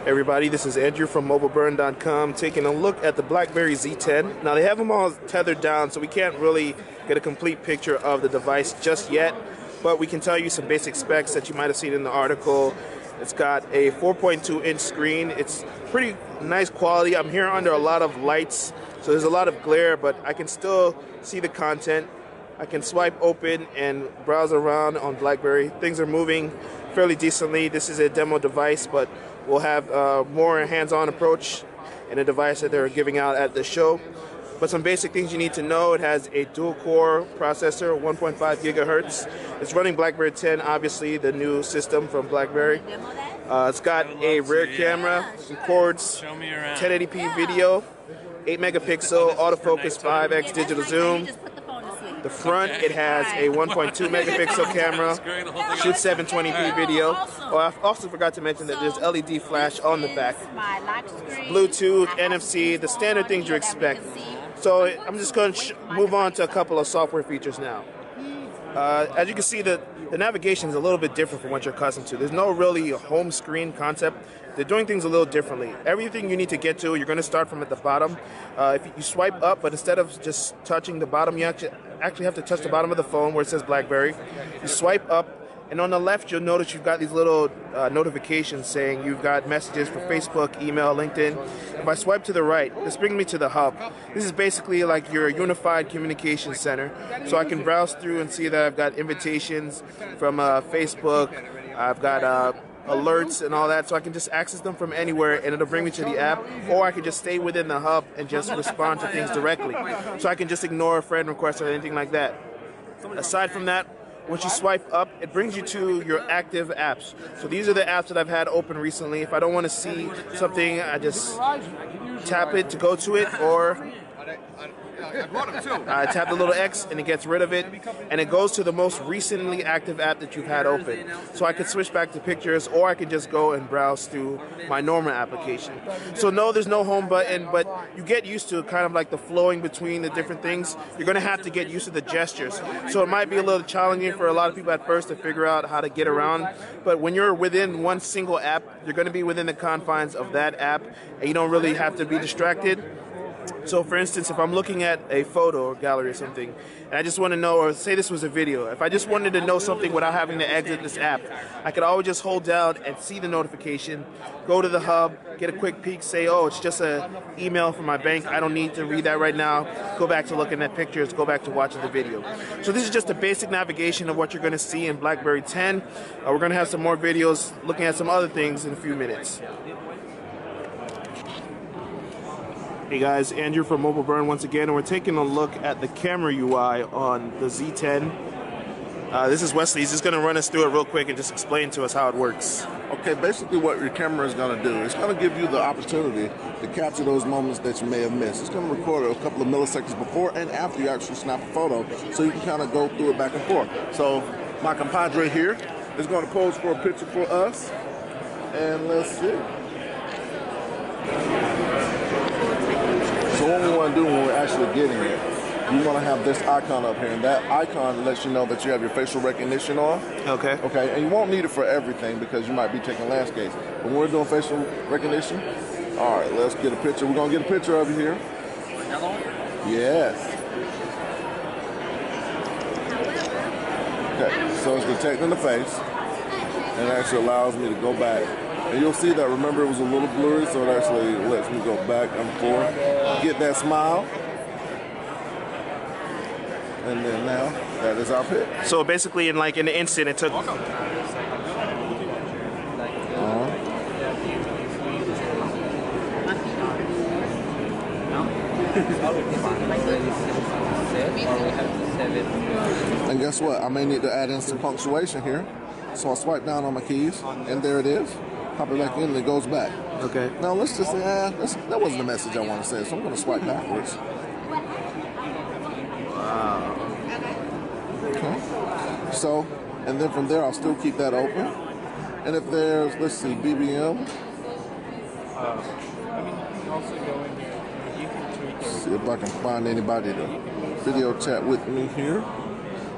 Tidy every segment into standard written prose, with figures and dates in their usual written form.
Everybody, this is Andrew from mobileburn.com taking a look at the Blackberry Z10. Now they have them all tethered down, so we can't really get a complete picture of the device just yet, but we can tell you some basic specs that you might have seen in the article. It's got a 4.2-inch screen. It's pretty nice quality. I'm here under a lot of lights, so there's a lot of glare, but I can still see the content. I can swipe open and browse around on Blackberry. Things are moving fairly decently. This is a demo device, but we'll have more hands-on approach in a device that they're giving out at the show. But some basic things you need to know: it has a dual-core processor, 1.5 gigahertz. It's running Blackberry 10, obviously the new system from Blackberry. It's got a rear camera, records 1080p video, 8 megapixel autofocus 5x digital zoom. The front, it has a 1.2 megapixel camera, shoots 720p video. Oh, I also forgot to mention that there's LED flash on the back. Bluetooth, NFC, the standard things you expect. So I'm just going to move on to a couple of software features now. As you can see, the navigation is a little bit different from what you're accustomed to. There's no really home screen concept. They're doing things a little differently. Everything you need to get to, you're going to start from at the bottom. If you swipe up, but instead of just touching the bottom, you actually have to touch the bottom of the phone where it says Blackberry. You swipe up, and on the left, you'll notice you've got these little notifications saying you've got messages for Facebook, email, LinkedIn. If I swipe to the right, this brings me to the hub. This is basically like your unified communication center. So I can browse through and see that I've got invitations from Facebook. I've got alerts and all that, so I can just access them from anywhere and it'll bring me to the app, or I can just stay within the hub and just respond to things directly. So I can just ignore a friend request or anything like that. Aside from that, once you swipe up, it brings you to your active apps. So these are the apps that I've had open recently. If I don't want to see something, I just tap it to go to it, or I tap the little X and it gets rid of it, and it goes to the most recently active app that you've had open. So I could switch back to pictures, or I could just go and browse through my normal application. So no, there's no home button, but you get used to kind of like the flowing between the different things. You're going to have to get used to the gestures. So it might be a little challenging for a lot of people at first to figure out how to get around, but when you're within one single app, you're going to be within the confines of that app, and you don't really have to be distracted. So for instance, if I'm looking at a photo or gallery or something, and I just want to know, or say this was a video, if I just wanted to know something without having to exit this app, I could always just hold down and see the notification, go to the hub, get a quick peek, say, oh, it's just an email from my bank, I don't need to read that right now, go back to looking at pictures, go back to watching the video. So this is just a basic navigation of what you're going to see in Blackberry 10. We're going to have some more videos looking at some other things in a few minutes. Hey guys, Andrew from Mobile Burn once again, and we're taking a look at the camera UI on the Z10. This is Wesley. He's just going to run us through it real quick and just explain to us how it works. Okay, basically what your camera is going to do, it's going to give you the opportunity to capture those moments that you may have missed. It's going to record a couple of milliseconds before and after you actually snap a photo, so you can kind of go through it back and forth. So my compadre here is going to pose for a picture for us, and let's see. So what we want to do when we're actually getting it, you want to have this icon up here, and that icon lets you know that you have your facial recognition on. Okay. Okay, and you won't need it for everything because you might be taking landscapes. But when we're doing facial recognition, all right, let's get a picture. We're going to get a picture of you here. Yes. Okay, so it's detecting the face, and it actually allows me to go back. And you'll see that, remember, it was a little blurry, so it actually lets me go back and forth, get that smile. And then now, that is our pic. So basically, in an instant, it took... And guess what? I may need to add in some punctuation here. So I'll swipe down on my keys, and there it is. Pop it back in, and it goes back. Okay. Now let's just say, that wasn't the message I want to say, so I'm going to swipe backwards. Wow. Okay. So, and then from there, I'll still keep that open. And if there's, let's see, BBM. See if I can find anybody to video chat with me here.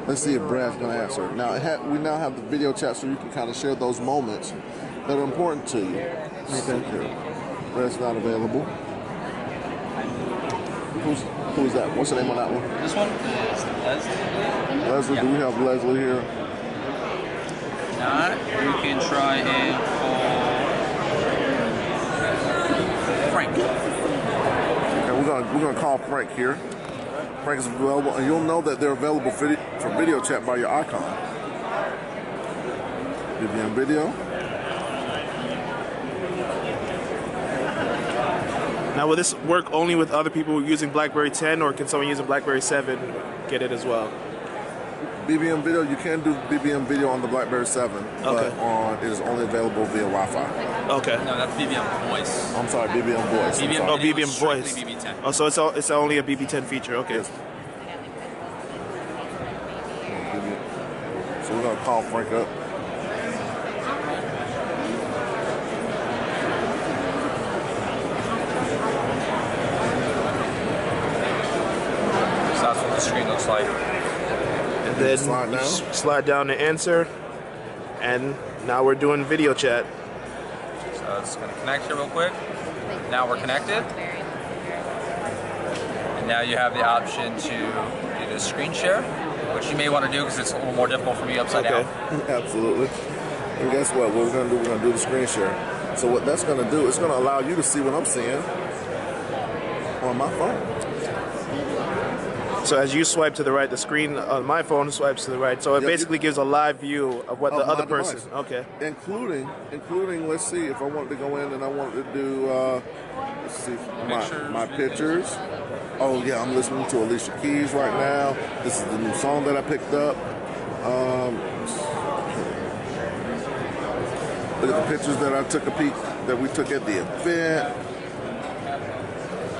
Let's see if Brad's going to answer. Now, we now have the video chat so you can kind of share those moments that are important to you. Okay. That's not available. Who's that? What's the name on that one? This one is Leslie. Leslie, Yeah. do we have Leslie here? Not. You can try and call Frank. Okay, we're gonna call Frank here. Frank is available, and you'll know that they're available for video chat by your icon. BBM video. Now, will this work only with other people using Blackberry 10, or can someone using Blackberry 7 get it as well? BBM video, you can do BBM video on the Blackberry 7, but it is only available via Wi-Fi. Okay. No, that's BBM voice. I'm sorry, BBM voice. BBM Oh, video BBM is strictly voice. BB10. Oh, so it's only a BB10 feature. Okay. Yes. So we're gonna call Frank up. So that's what the screen looks like. And then Slide down. slide down to answer, and now we're doing video chat. So it's going to connect here real quick. Now we're connected. And now you have the option to do the screen share, which you may want to do because it's a little more difficult for me upside down. Absolutely. And guess what? What we're gonna do? We're gonna do the screen share. So what that's gonna do, it's gonna allow you to see what I'm seeing on my phone. So as you swipe to the right, the screen on my phone swipes to the right. So it basically gives a live view of what the other person. Device. Okay. Including. Let's see if I wanted to go in and I wanted to do. Let's see my pictures. Oh yeah, I'm listening to Alicia Keys right now. This is the new song that I picked up. Look at the pictures that I took a peek that we took at the event.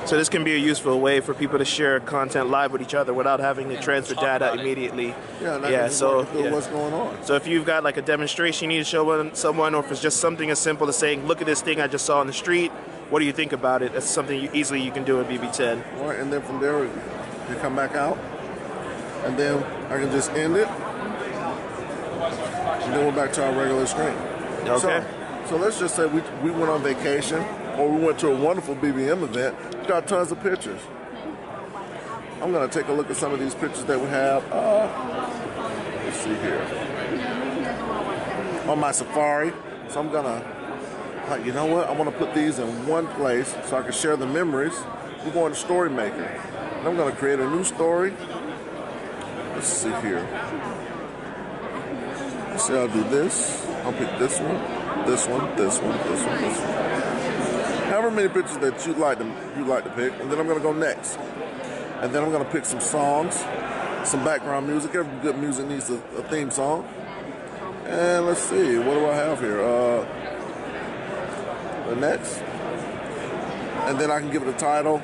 So this can be a useful way for people to share content live with each other without having to transfer data immediately. Yeah, and I can just walk through what's going on. So if you've got like a demonstration you need to show someone, or if it's just something as simple as saying, look at this thing I just saw on the street, what do you think about it? That's something you can do in BB10. All right, and then from there, you come back out, and then I can just end it, and then we're back to our regular screen. Okay. So let's just say we went on vacation, or we went to a wonderful BBM event, got tons of pictures. I'm gonna take a look at some of these pictures that we have. Let's see here. On my Safari, so I'm gonna, you know what? I wanna put these in one place so I can share the memories. We're going to Story Maker. And I'm gonna create a new story. Let's see here. Let's see, I'll do this. I'll pick this one, this one, this one, this one, this one. However many pictures that you'd like to pick, and then I'm gonna go next. And then I'm gonna pick some songs, some background music. Every good music needs a theme song. And let's see, what do I have here? The next. And then I can give it a title,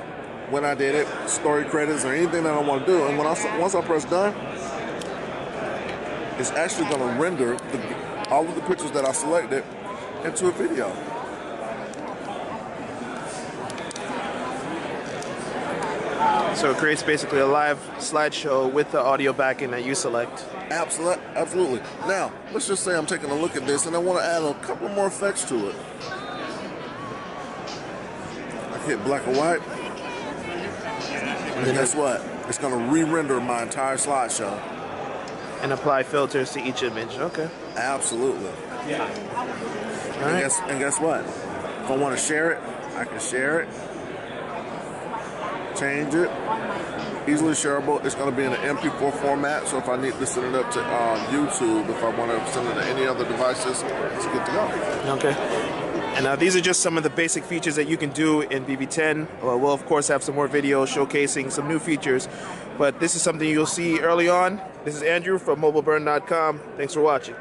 when I did it, story credits, or anything that I want to do. And once I press done, it's actually gonna render all of the pictures that I selected into a video. So it creates basically a live slideshow with the audio backing that you select. Absolutely. Now, let's just say I'm taking a look at this and I want to add a couple more effects to it. I hit black and white. And guess what? It's going to re-render my entire slideshow. And apply filters to each image. Okay. Absolutely. Yeah. And guess what? If I want to share it, I can share it. Change it. Easily shareable. It's going to be in an MP4 format, so if I need to send it up to YouTube, if I want to send it to any other devices, it's good to go. Okay. And these are just some of the basic features that you can do in BB10. We'll of course have some more videos showcasing some new features, but this is something you'll see early on. This is Andrew from mobileburn.com. Thanks for watching.